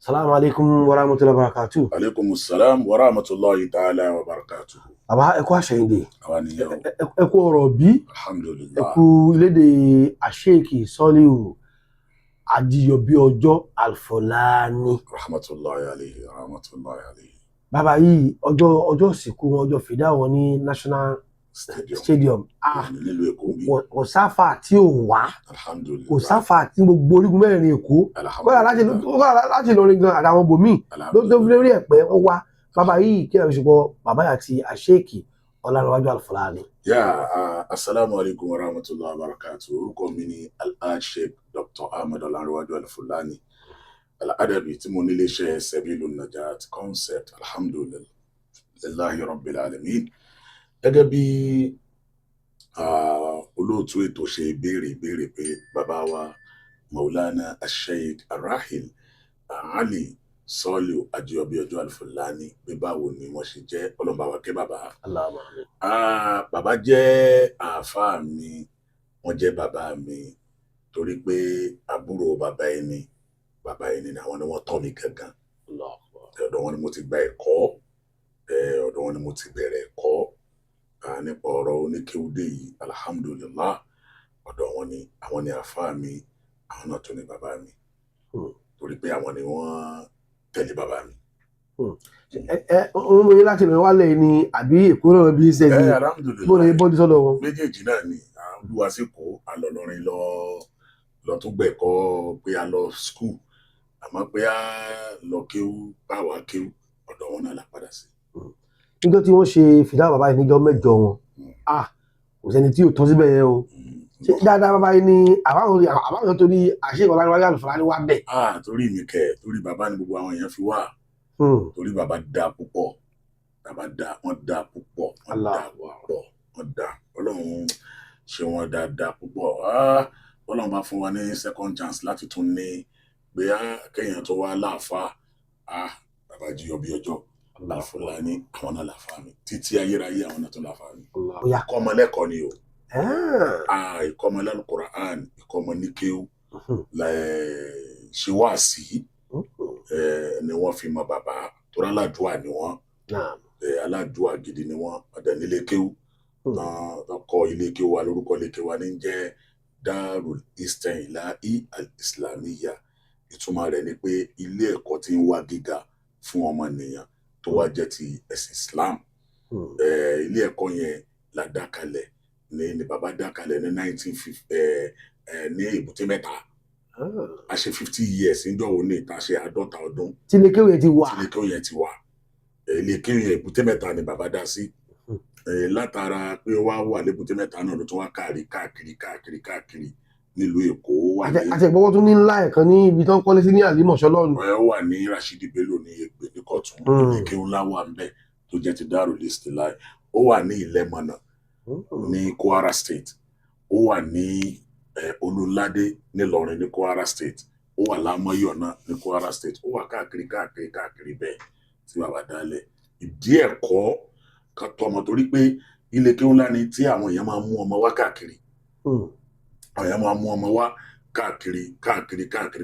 Salamu alaikum wa rahmatullahi wa barakatuh. Alaikum salam wa rahmatullahi ta'ala wa barakatuh. Bàbá ẹ kú àṣeyìndè. Àwa nìyẹn o. Ẹ kú ọ̀rọ̀ bí. Ẹ Alhamdulillah. kú ilédè Àṣeyìkì Sọ́líù Ajíyọ̀bí ọjọ́ Alfọláni. Rahmatullahi alayhi, rahmatullahi alayhi. Bàbá yìí ọjọ́ ìsìnkú wọn ọjọ́ fìdá wọn ní National Stadium. Nílùú Èkó bí. Kò sáfà tí ò wá. Alhamdulillah. Kò sáfà tí gbogbo orígun mẹ́rin Èkó. Kọ́lá láti Ìlọrin gan àtàwọn bòmíì ló fi lórí ẹ̀pẹ́ wọ́n wá. Bàbá yìí kí ẹ̀rọ ìṣùpọ̀ bàbá yìí àti Àṣeyìkì Ọlárẹ̀wájú Alfọláni. Assalamu alaikum wa rahmatullahi wa barakatuh. Orúkọ mi ni Alhaji Sheikh Dr. Ahmed Ọlárẹ̀wájú Alfọláni. Al-Adabi tí mo nílé iṣẹ́ Sabilun Najat Concept, alhamdulillahi rabbil alamin. Gẹ́gẹ́ bí olóòtú ètò ṣe béèrè pé bàbá wa Maulana Sheikh Arahil Ali Sọ́líù Ajíyọ̀bí ọjọ́ Alfọláni pé báwo ni wọ́n ṣe jẹ́ ọlọ́mọba wa kẹ́ bàbá. Bàbá jẹ́ àáfàá mi, wọ́n jẹ́ bàbá mi torí pé àbúrò bàbá ẹni ni àwọn ni wọ́n tọ́ mi gangan. Ọ̀dọ̀ wọn ni mo ti gba ẹ̀kọ́, ọ̀dọ̀ wọn ni mo ti bẹ̀rẹ̀ ẹ̀kọ́ nípa ọ̀rọ̀ oníkéwúdé yìí, alhamdulillah. Ọ̀dọ̀ wọn ni àwọn ni àáfàá mi, àwọn náà tún ni bàbá mi torí pé àwọn ni wọ́n tẹ̀lé bàbá mi. Òun mú yín láti lọ wálẹ̀ ni àbí Èkó náà bí ṣe ní bóde bọ́dí sọ́dọ̀ wọn. Méjèèjì náà ni olúwa sí kó a lọ lọrin lọ tún gbẹ̀kọ́ pé a lọ skul, àmọ́ pé a lọ kéwú báwa kéwú ọ̀dọ̀ wọn náà la padà sí. Níjọ́ tí wọ́n ṣe fìdá bàbá yìí níjọ́ mẹ́jọ wọn kò sẹ́ni tí ò tọ́ síbẹ̀ yẹn o. Dáadáa bàbá yìí ni àbáwọn torí Sheikh Ọlárẹ̀wájú Alfọláni wá bẹ̀. Torí mi kẹ̀, torí bàbá ni gbogbo àwọn èèyàn fi wá. Torí bàbá dá púpọ̀, wọ́n dá púpọ̀, wọ́n dá Ọlọ́run ṣe wọ́n dáadáa púpọ̀. Ọlọ́run bá fún wa ní second chance láti tún ní pé kéèyàn tó wá láàfáà. Bàbá Ajíyọ̀bí ọjọ́ Alfọláni àwọn náà láàfáà mi títí ayérayé, àwọn náà tó láàfáà mi. Ìkọ́ ọmọ lẹ́kọ̀ọ́ ni o. Ìkọ́ ọmọ l'Al-Qur'an, ìkọ́ ọmọ ní kéwú, ṣe wáàsí ni wọ́n fi mọ bàbá torí aládùúà ni wọ́n. Aládùúà gidi ni wọ́n. Ọ̀dẹ̀ nílé kéwú kọ́ ilé kéwú wa, lórúkọ ilé kéwú wa ní jẹ́ Darul Istinlahi Al-Islamiyya. Ìtumọ̀ rẹ̀ ni pé ilé ẹ̀kọ́ tí ń wá gíga fún ọmọnìyàn tó wá jẹ́ ti ẹ̀sìn Islam. Ilé ẹ̀kọ́ yẹn la dá kalẹ̀ ni bàbá dá kalẹ̀ ní 1950 ní Èbúté Mẹ́ta. A ṣe 50 years níjọ́ wo ní ìta ṣe 50 ọdún. Tí ilé kéwú yẹn ti wà. Tí ilé kéwú yẹn ti wà. Ilé kéwú yẹn Èbúté Mẹ́ta ni bàbá dá sí. Látara pé wá wà l'Èbúté Mẹ́ta náà ló tún wá káàkiri nílùú Èkó. Àti ìgbọ́wọ́ tún ní ńlá ẹ̀kan ní ibi tó ń kọ́lé sí ní Àlímọ̀ṣọ́ lọ́run. Ó wà ní Rashidi Bello ní Ègbè ní Kọ̀tún. Ilé kéwú ńlá wà ń bẹ̀ tó jẹ́ ti Darul Istinlahi. Ó wà ní Ìlẹ́mọ̀nà ní Kwara State. Ó wà ní Olúládé nílọrin ní Kwara State. Ó wà lámọ́yọ̀ náà ní Kwara State. Ó wà káàkiri bẹ́ẹ̀ tí bàbá dálẹ̀. Ìdí ẹ̀kọ́ kan tọmọ torí pé ilé kéwú ńlá ni tí àwọn èèyàn máa mú ọmọ wá káàkiri. Àwọn èèyàn máa mú ọmọ wá káàkiri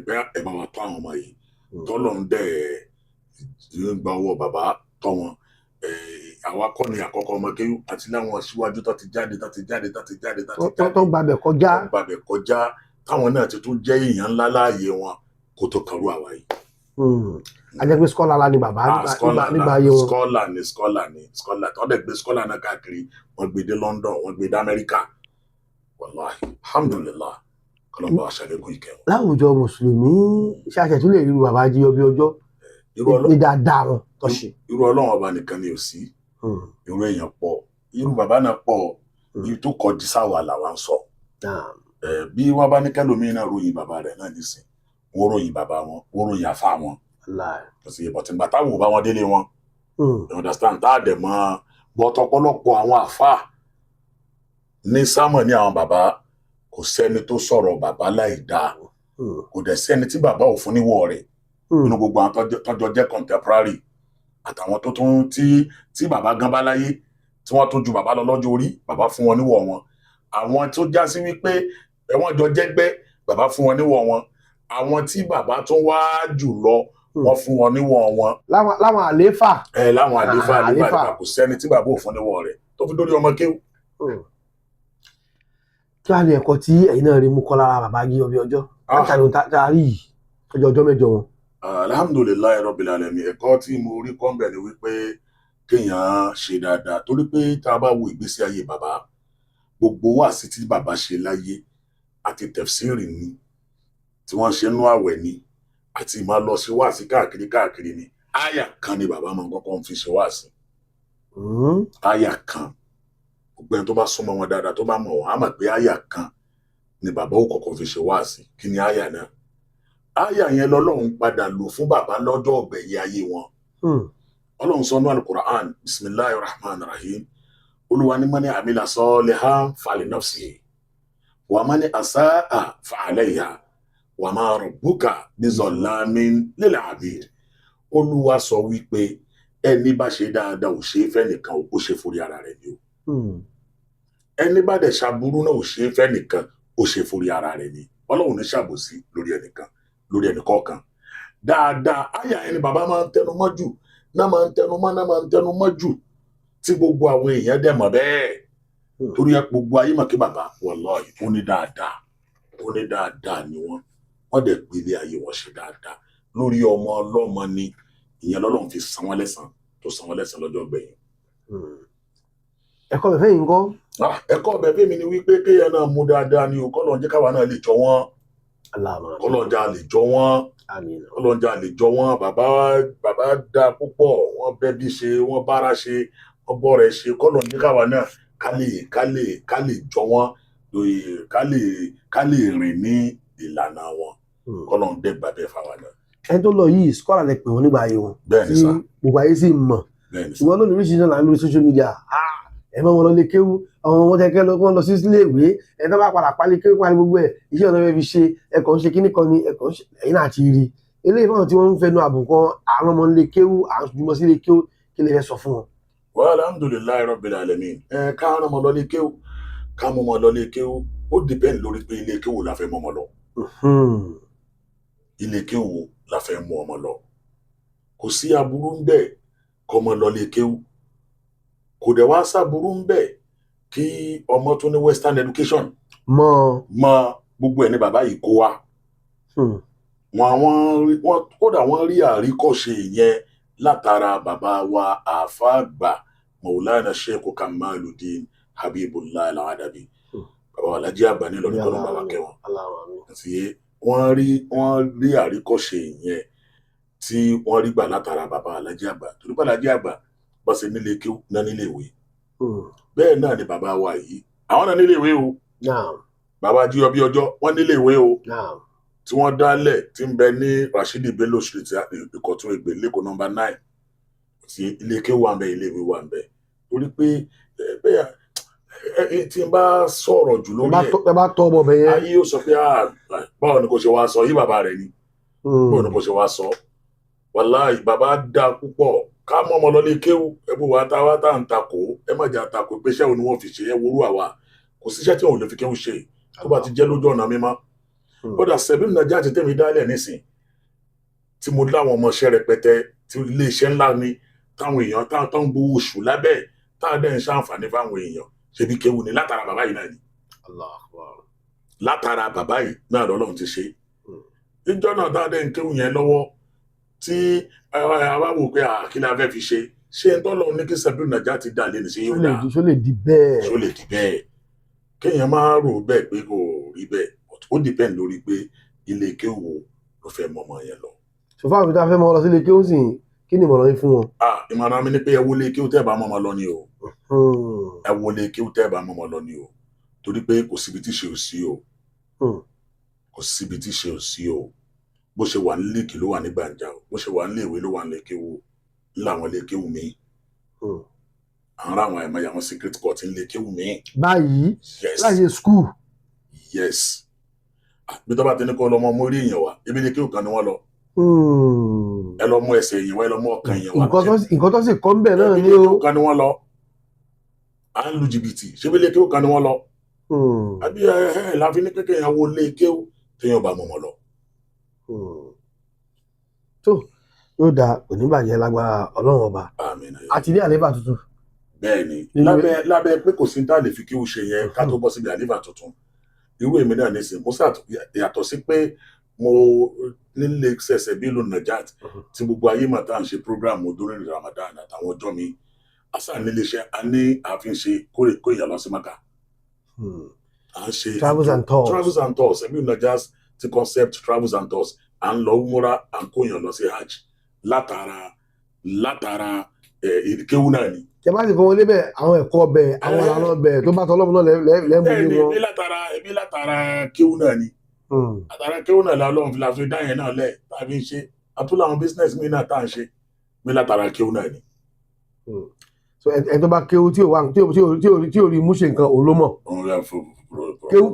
pé ẹ bá wa tọ́ àwọn ọmọ yìí. Tọ́lọ́run dẹ̀ gba ọwọ́ bàbá tọ́ wọn. Àwa kọ́ ni àkọ́kọ́ ọmọ kéwú àti láwọn aṣíwájú tó ti jáde. Tó gbàbẹ̀ kọjá táwọn náà ti tún jẹ́ èèyàn ńlá láàyè wọn kó tó kọrú àwa yìí. A jẹ́ pé skọ́là la ni bàbá nígbà ayé wọn. Skọ́là tó dẹ̀ gbé skọ́là náà káàkiri. Wọ́n gbé dé London, wọ́n gbé dé Amẹ́ríkà. Wallahi, alhamdulillah, kọlọ́mbà aṣàlékún ìkẹwọn. Láwùjọ Mùsùlùmí ṣe àṣẹ̀tún lè rí bàbá Ajíyọ̀bí ọjọ́ ní dáadáa wọn tó ṣe. Irú Ọlọ́run ọba nìkan ni ò sí. Irú èèyàn pọ̀, irú bàbá náà pọ̀, ibi tó kọjú sáwà làwa ń sọ. Bí wọ́n bá ní kẹ́lòmíì náà ròyìn bàbá rẹ̀ náà nísìn, wọ́n ròyìn bàbá wọn, wọ́n ròyìn àfà wọn. Kòsì ìbọ̀tí ìgbà táwọn ò bá wọn délé wọn. You understand? Tá a dẹ̀ mọ́ bọ́tọ̀ ọ̀pọ̀lọpọ̀ àwọn àfà ní sámọ̀ ní àwọn bàbá, kò sẹ́ni tó sọ̀rọ̀ bàbá láì dáa. Kò dẹ̀ sẹ́ni tí bàbá ò fún níwọ̀ rẹ̀. Nínú gbogbo àwọn tọ́jọ́ jẹ́ contemporary àtàwọn tó tún tí bàbá gan bá láyé tí wọ́n tún ju bàbá lọ lọ́jọ́ orí, bàbá fún wọn níwọ̀ wọn. Àwọn tó já sí wípé wọ́n jọ jẹ́gbẹ́, bàbá fún wọn níwọ̀ wọn. Àwọn tí bàbá tún wá jù lọ wọ́n fún wọn níwọ̀n wọn. láwọn àléfà. Láwọn àléfà kò sẹ́ni tí bàbá ò fún níwọ̀n rẹ̀ tó fi dórí ọmọ kéwù. kí wàá ní ẹ̀kọ́ tí ẹ̀yin náà rí mú kọ́ lára bàbá yí ọbẹ̀ ọjọ́ látàrí tá a rí yìí ọjọ́ mẹ́jọ wọn. Alhamdulilayi rabbil alamin, ẹ̀kọ́ tí mo rí kọ́ ń bẹ̀ ni wípé kéèyàn ṣe dáadáa, torí pé tá a bá wo ìgbésí ayé bàbá, gbogbo wáàsí tí bàbá ṣe láyé àti tẹ̀fsírì ni tí wọ́n ṣe nú àwẹ̀ ni àti máa lọ sí wáàsí káàkiri ni àyà kan ni bàbá máa ń kọ́kọ́ fi ṣe wáàsí. Àyà kan, gbogbo ẹni tó bá súnmọ́ wọn dáadáa tó bá mọ̀ wọ́n á mọ̀ pé àyà kan ni bàbá ó kọ́kọ́ fi ṣe wáàsí. Kí ni àyà náà? Àyà yẹn lọ́lọ́run padà lò fún bàbá lọ́jọ́ ọ̀gbẹ̀yìn ayé wọn. Ọlọ́run sọ nú Al-Qur'an, bismillahir rahmanir rahim, Olúwa ní mani amila salihan falinafsihi wa mani asaa fa'alayha wa ma rabbuka bizallamin lil abid. Olúwa sọ wípé ẹni bá ṣe dáadáa ò ṣe é fẹ́ nìkan, ó ṣe forí ara rẹ̀ ni o. Ẹni bá dẹ̀ ṣàbúrú náà ò ṣe é fẹ́ nìkan, ó ṣe forí ara rẹ̀ ni. Ọlọ́run ní ṣàbòsí lórí ẹnìkan, lórí ẹnìkọ̀ọ̀kan. Dáadáa àyà ẹni bàbá máa ń tẹnu mọ́ jù, náà máa ń tẹnu mọ́ jù tí gbogbo àwọn èèyàn dẹ̀ mọ̀ bẹ́ẹ̀. Torí ẹ gbogbo ayé mọ̀ kí bàbá wallahi ó ní dáadáa ni wọ́n dẹ̀ gbé ilé ayé wọn ṣe dáadáa lórí ọmọ ọlọ́mọ ni. Ìyẹn lọ́lọ́run fi san wọ́n lẹ́san tó san wọ́n lẹ́san lọ́jọ́ gbẹ̀yìn. ẹ̀kọ́ bẹ̀fẹ̀ yìí ń kọ́. Ẹ̀kọ́ bẹ̀fẹ̀ mi ni wípé kéèyàn náà mú dáadáa ni o, kọ́lọ́n jẹ́ káwa náà lè jọ wọ́n. Kọ́lọ́njà lè jọ wọ́n. Kọ́lọ́njà lè jọ wọ́n. Bàbá dá púpọ̀, wọ́n bẹ́bí ṣe, wọ́n bára ṣe, wọ́n bọ́rẹ̀ ṣe. Kọ́lọ́n jẹ́ káwa náà ká lè jọ wọ́n, ká lè rìn ní ìlànà wọn. Kọ́lọ́n dẹ́ gbàgbẹ́ fáwa náà. Ẹni tó lọ yìí skọ́là lẹ pè wọ́n nígbà ayé wọn. Bẹ́ẹ̀ni sá. Gbogbo ayé sì mọ̀. Ṣùgbọ́n lónìí oríṣiríṣi náà lórí social media. Ẹ mọ́ wọn lọ lé kéwú, àwọn ọmọ tẹ́kẹ́ lọ sí ilé ìwé, ẹ̀ tó bá padà pálí kéwú pálí gbogbo ẹ̀, iṣẹ́ ọ̀nà fi ṣe ẹ̀kọ́ ń ṣe kíní kan ni ẹ̀kọ́ ẹ̀yìn náà ti rí. Eléyìí fáwọn tí wọ́n ń fẹnu àbùkọ́ àwọn ọmọ ilé kéwú, àwọn jùmọ̀ sí ilé kéwú, kí lè fẹ́ sọ fún wọn. Wa alhamdulillahi rabbil alamin. Ká rán ọmọ lọ lé kéwú, ká mọ́ ọmọ lọ lé kéwú, ó depend lórí pé ilé kéwú la fẹ́ mọ́ ọmọ lọ. Ilé kéwú la fẹ́ mú ọmọ lọ. Kò sí aburú ń bẹ kọ́mọ lọ lé kéwú. Kò dẹ̀ wá sáburú ń bẹ kí ọmọ tó ní western education. Mọ gbogbo ẹ̀ ní bàbá yìí kó wa. Kódà wọ́n rí àríkọ́ṣe yẹn látara bàbá wa àáfà àgbà Maulana Sheikh Kamaluddin Habibullah Al-Adabi. Bàbá wa Alhaji àgbà ní Ìlọrin kọ́nà bàbá kẹwọn. Wọ́n rí àríkọ́ṣe yẹn tí wọ́n rí gbà látara bàbá Alhaji àgbà. Torí pé Alhaji àgbà bá ṣe nílé kéwú náà nílé ìwé. Bẹ́ẹ̀ náà ni bàbá wa yìí, àwọn náà nílé ìwé o. Bàbá Jíyọ bí ọjọ́ wọ́n nílé ìwé o. Tí wọ́n dálẹ̀ tí ń bẹ ní Rashidi Bello Street Ìkọ̀tún Ègbè lẹ́kọ̀ọ́ nọ́mbà 9. Tí ilé kéwú wà ń bẹ, ilé ìwé wà ń bẹ. Torí pé tí n bá sọ̀rọ̀ jù lórí ẹ bá tọ́ ọmọ bẹ̀ yẹn. Ayé yóò sọ pé báwo ni kò ṣe wá sọ yí bàbá rẹ̀ ni. Báwo ni kò ṣe wá sọ. Wàláhì bàbá dá púpọ̀. Ká mọ́ ọmọ lọlé kéwú, ẹbú wa tá ń takò, ẹ má jà takò pé iṣẹ́ òun ni wọ́n fi ṣe, ẹ worú àwa. Kò síṣẹ́ tí òun lè fi kéwú ṣe tó bá ti jẹ́ lójú ọ̀nà mímọ́. Bọ́dà Sẹ̀bílù Nàjà ti tẹ̀mí dálẹ̀ nísìn tí mo láwọn ọmọọṣẹ́ rẹpẹtẹ tí ilé iṣẹ́ ńlá ni táwọn èèyàn táwọn ń gbowó oṣù lábẹ́ táwọn dẹ̀ ń ṣàǹfààní fáwọn èèyàn ṣebí kéwú ni látara bàbá yìí náà ni. Látara bàbá yìí náà lọ́lọ́run ti ṣe. Ìjọ náà táwọn dẹ̀ ń kéwú yẹn lọ́wọ́ tí àwa wò pé kí la fẹ́ fi ṣe ń tọ́lọ́ ní kí Sẹ̀bílù Nàjà ti dà lé ní sí yóò dá. Ṣó lè di bẹ́ẹ̀. Ṣó lè di bẹ́ẹ̀. Kéèyàn máa rò bẹ́ẹ̀ pé kò rí bẹ́ẹ̀. Ó depend lórí pé ilé kéwú ló fẹ́ mọ ọmọ yẹn lọ. Ṣòfà àbí tá a fẹ́ mọ lọ sí ilé kéwú sì kí ni ìmọ̀ràn yín fún wọn? Ìmọ̀ràn mi ni pé ẹ wo ilé kéwú tẹ́ ẹ bá mọ́ ọmọ lọ ni o. Ẹ wo ilé kéwú tẹ́ ẹ bá mọ́ ọmọ lọ ni o. Torí pé kò síbi tí ṣe ò sí o. Kò síbi tí ṣe ò sí o. Bó ṣe wà nílé kí ló wà ní gbàǹjà o. Bó ṣe wà nílé ìwé ló wà nílé kéwú ńlá àwọn ilé kéwú mi. Àwọn àwọn ẹ̀mọ́ àwọn secret court nílé kéwú mi. Báyìí láyé school. Yes. Bí tó bá ti ní kó lọ mọ mórí èèyàn wá, ibi ilé kéwú kan ni wọ́n lọ. Ẹ lọ mú ẹsẹ̀ èèyàn wá, ẹ lọ mú ọkàn èèyàn wá. Nǹkan tó sì kọ́ ń bẹ̀ náà ni o. Ibi ilé kéwú kan ni wọ́n lọ. À ń lu jìbìtì, ṣé ibi ilé kéwú kan ni wọ́n lọ. Àbí láfi ní kékeré yẹn wo ilé kéwú téèyàn bá mọ̀mọ́ lọ. tó yóò dáa kò ní bàjẹ́ lágbára Ọlọ́run ọba àmín. àti ní àlééfà tuntun. Bẹ́ẹ̀ni lábẹ́ pé kò sí tá lè fi kí o ṣe yẹn ká tó bọ́ síbi àlééfà tuntun irú èmi náà nísìnyí mo yàtọ̀ sí pé mo nílé ṣẹ̀ṣẹ̀ bí ìlú Najat tí gbogbo ayé mà tá à ń ṣe program during Ramadan àtàwọn ọjọ́ mi àṣà nílé iṣẹ́ a ní àfin ṣe kó ìyà lọ sí Maka à ń ṣe travels and tours ẹbí Najat ti concept travels and tours à ń lọ umura à ń kó ìyàn lọ sí hajj látara kéwú náà ni. Tẹ bá ti kọ́ wọlé bẹ́ẹ̀ àwọn ẹ̀kọ́ bẹ́ẹ̀ àwọn ìlànà bẹ́ẹ̀ tó bá tọ́ Ọlọ́run náà lẹ́mú ní wọn. Ebi látara kéwú náà ni. Àtàrà kéwú náà lọ́lọ́run fi láfi dá yẹn náà lẹ̀ tàbí ń ṣe àtúntò àwọn business mi náà tá à ń ṣe mi látara kéwú náà ni. So ẹ tó bá kéwú tí ò rí mú ṣe nǹkan òun ló mọ̀.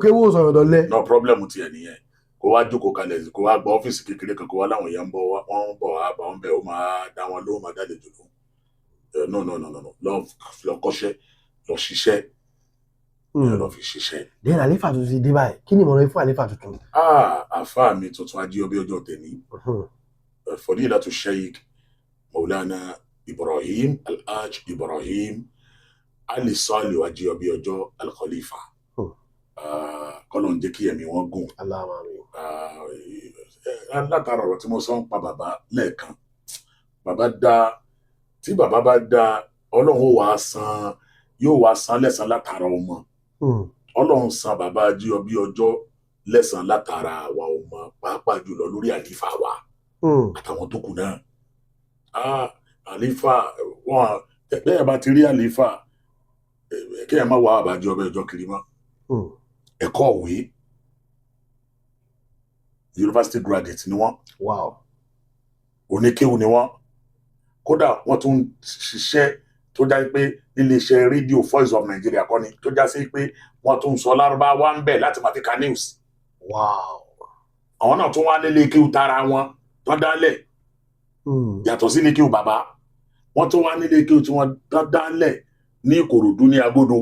Kéwú ò sọ̀rọ̀ dọ̀lẹ́. No problem tiẹ̀ nìyẹn. Kó wá jókòó kalẹ̀ kó wá gba ọ́fíìsì kékeré kan kó wá láwọn èèyàn wọ́n bọ̀ wá bá wọn bẹ̀ ó máa dá wọn lóhùn máa dálejò lóhùn. No lọ kọ́ṣẹ́ lọ ṣiṣẹ́ lọ fi ṣiṣẹ́. Then àlééfà tuntun ti dé báyìí kí ni ìmọ̀ràn fún àlééfà tuntun? Àfáà mi tuntun Ajíọbí ọjọ́ tèmi Fadilatu Sheikh Maulana Ibrahim Alhaj Ibrahim Ali Saliu Ajíọbí ọjọ́ Al-Khalifa kọ́lọ̀ ń jẹ́ kí ẹ̀mí wọn gùn. Látara ọ̀rọ̀ tí mo sọ ń pa bàbá lẹ́ẹ̀kan tí bàbá bá dá Ọlọ́run yóò wá san lẹ́san látara ọmọ. Ọlọ́run san bàbá Ajíọbí ọjọ́ lẹ́san látara àwa ọmọ pàápàá jùlọ lórí àlífà wa àtàwọn tó kù náà. Àlífà wọn bẹ́ẹ̀ bá ti rí àlífà kí ẹ má wá bàbá Ajíọbí ọjọ́ kiri mọ́. Ẹ̀kọ́ òwe university graduate ni wọ́n. Oníkéwù ni wọ́n. Kódà wọ́n tún ṣiṣẹ́ tó já pé iléeṣẹ́ rédíò Voice of Nigeria kọ́ni tó já sí pé wọ́n tún sọ Lárúbáwá ń bẹ̀ láti máa fi ka news. Àwọn náà tún wá nílé kéwù tara wọn tán dálẹ̀ yàtọ̀ sí ilé kéwù bàbá wọ́n tún wá nílé kéwù tí wọ́n dálẹ̀ ní Ìkòròdú ní Agbódo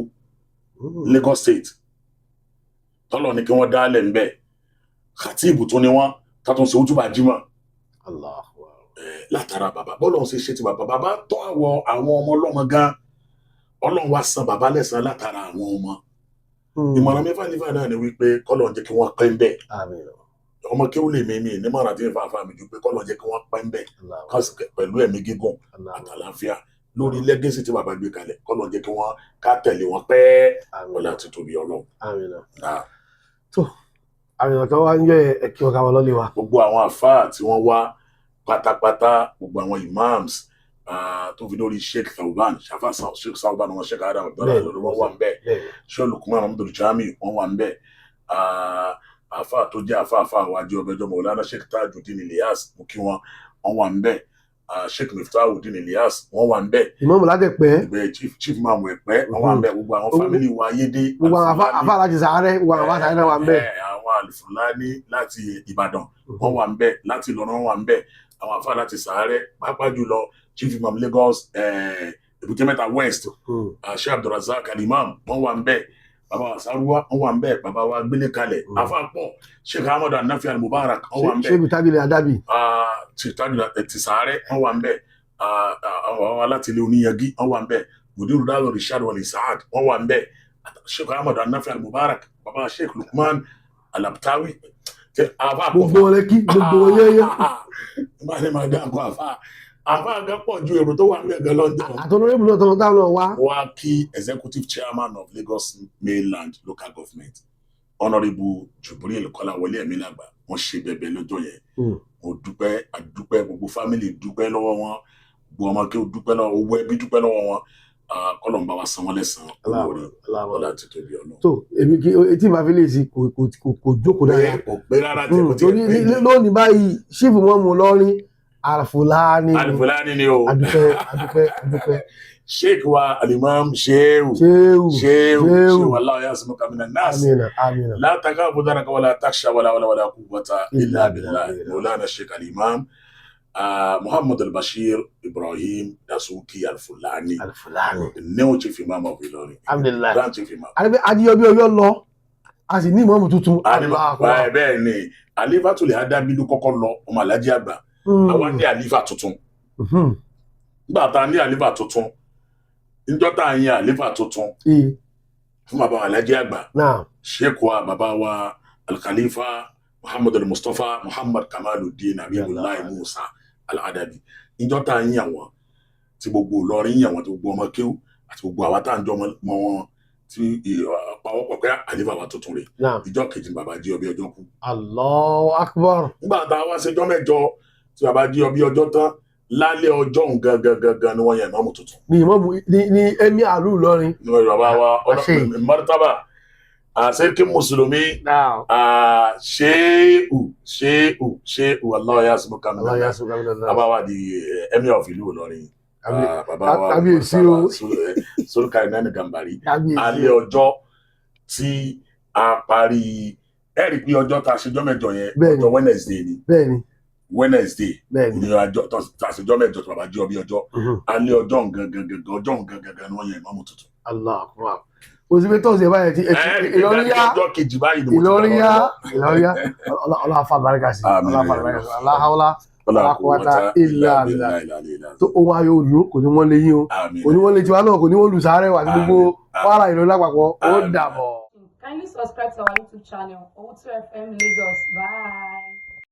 Lagos State tọ́lọ̀ ní kí wọ́n dálẹ̀ ń bẹ̀ Khatibu tún ni wọ́n tàtún sí ojúbà jímọ̀. Látara bàbá bọ́lọ̀ ṣe ṣe ti bàbá tọ́ àwọn ọmọ ọlọ́mọ gan Ọlọ́run wá san bàbá lẹ́san látara àwọn ọmọ. Ìmọ̀ràn mẹ́fà nífà náà ni wípé kọ́lọ̀ ń jẹ́ kí wọ́n pẹ́ ń bẹ̀. Ọmọ kí ó lè mímí nímọ̀ràn tí ń fa mi ju pé kọ́lọ̀ ń jẹ́ kí wọ́n pẹ́ ń bẹ̀ pẹ̀lú ẹ̀mí gígùn àtàlàáfíà lórí lẹ́gẹ́sì tí bàbá gbé kalẹ̀ kọ́lọ̀ ń jẹ́ kí wọ́n ká tẹ̀lé wọn pẹ́ ọlá ti tóbi Ọlọ́run. Àwọn kan wá ń yọ ẹ̀kí ọ̀gá wọn lọ́lé wa. Gbogbo àwọn àfáà tí wọ́n wá pátápátá gbogbo àwọn imams tó fi lórí Sheikh Thawban Sheikh Thawban wọn Sheikh Adam Abdullahi lórí wọn wà ń bẹ̀ Sheikh Lukman Muhammadu Jami wọn wà ń bẹ̀ àfáà tó jẹ́ àfáà wa Ajíọbí ọjọ́ Maulana Sheikh Tajuddin Ilyas mú kí wọn wà ń bẹ̀ Sheikh Miftahuddin Ilyas wọn wà ń bẹ̀. Ìmáàmù Ládẹ̀pẹ́ chief Imam Ẹ̀pẹ́ wọn wà ń bẹ̀ gbogbo àwọn family wa Ayédè. Gbogbo àwọn àfáà láti Sàárẹ̀ gbogbo àwọn àfáà Sàárẹ̀ wà ń bẹ̀. Àwọn Al-Fulani láti Ìbàdàn wọn wà ń bẹ̀ láti Ìlọrin wọn wà ń bẹ̀ àwọn àfáà láti Sàárẹ̀ pàápàá jùlọ chief Imam Lagos Èbúté Mẹ́ta West Sheikh Abdulrazak Al-Imam wọn wà ń bẹ̀ bàbá wa Sàrúwà wọn wà ń bẹ̀ bàbá wa Gbélé Kalẹ̀ àfáà pọ̀ Sheikh Ahmadu Anafi Al-Mubarak wọn wà ń bẹ̀ Sheikh Tajul Adabi ti Sàárẹ̀ wọn wà ń bẹ̀ àwọn láti ilé Oníyangi wọn wà ń bẹ̀ Mudiru Dalo Rishad Wali Saad wọn wà ń bẹ̀ Sheikh Ahmadu Anafi Al-Mubarak bàbá Sheikh Lukman Al-Abtawi gbogbo wọn lẹ́kí gbogbo wọn yẹ́yẹ́. Bá ní máa dá nǹkan àfáà gan pọ̀ ju èrò tó wà ní ẹ̀gẹ́ lọ́jọ́. Àtọ̀nọ́rẹ́bù náà tọ́nà táwọn wá. Wá kí executive chairman of Lagos Mainland Local Government Honourable Jubril Kọ́láwọlé Ẹ̀mílàgbà wọ́n ṣe bẹ̀bẹ̀ lọ́jọ́ yẹn. Mo dúpẹ́ àdúpẹ́ gbogbo family dúpẹ́ lọ́wọ́ wọn gbogbo ọmọ kí o dúpẹ́ lọ́wọ́ owó ẹbí dúpẹ́ lọ́wọ́ wọn kọ́lọ̀ ń bá wa san wọ́n lẹ́san olóore ọlá ti tóbi ọ̀nà. tó èmi kí etí màá fi lè sí kò jókòó dára. Kò pé rárá tí kò tí ì pé. lónìí báyìí ṣífù wọn mú lọ́rin Al-Fulani ni o. adúpẹ́. Sheikh wa Al-Imam Shehu Allah yasmuka minan nas. Amina. La takafu daraka wala taksha wala quwwata illa billah. Maulana Sheikh Al-Imam Muhammad Al-Bashir Ibrahim Dasuki Al-Fulani. New chief imam of Ilorin. Alhamdulillah. Grand chief imam. Ajíọbí Ọ̀yọ́ lọ a sì ní ìmáàmù tuntun. Bẹ́ẹ̀ ni Alifatul Adabi ló kọ́kọ́ lọ ọmọ Alhaji àgbà àwa ní àlífà tuntun nígbà tá a ní àlífà tuntun níjọ́ tá a yan àlífà tuntun fún bàbá wa Alhaji àgbà sheikh wa bàbá wa al-Khalifa Muhammad al-Mustafa Muhammad Kamaluddin Habibullahi Musa al-Adabi níjọ́ tá a yan wọn tí gbogbo Ìlọrin yan wọn tí gbogbo ọmọ kéwú àti gbogbo àwa tá à ń jọ mọ wọn tí pàwọ́pọ̀ pé àlífà wa tuntun rè ìjọ́ kejì ni bàbá jí ọbí ọjọ́ kú. Allahu Akbar. nígbà tá a wá ṣèjọ́ mẹ́jọ tí bàbá jí ọbí ọjọ́ tán lálẹ́ ọjọ́ gangan ni wọ́n yan ìmáàmù tuntun. ni ìmáàmù ni ẹ̀mí àlú Ìlọrin. ní bàbá wa ọlọ́pàá mọ́tàbà àṣekí mùsùlùmí ṣéèù Allahu yasmuka bàbá wa di emir of ìlú Ìlọrin. Bàbá wa kábíyèsí o Sulka Inani Gambari alẹ́ ọjọ́ tí a parí ẹ̀rí pé ọjọ́ tá a ṣèjọ́ mẹ́jọ yẹn ọjọ́ Wednesday ni Wednesday ní ọjọ́ tá a ṣèjọ́ mẹ́jọ tó bàbá jí ọbí ọjọ́ alẹ́ ọjọ́ gangan ni wọ́n yan ìmáàmù tuntun. Allahu Akbar. òsibí tọ́sí ẹ̀ báyìí ti Ìlọrin yá ọjọ́ kejì báyìí Ìlọrin yá ọlọ́fà bàríkà sí aláhàwọ́lá alákọ̀wátá ìlà tó ohun ayò òdùnú kò ní wọ́n lé yín o kò ní wọ́n lé tiwa náà kò ní wọ́n lù sáré wà ní gbogbo Kwara Ìlọrin lápapọ̀ ó dàbọ̀. Kindly subscribe to our YouTube channel, O2FM Lagos. Bye.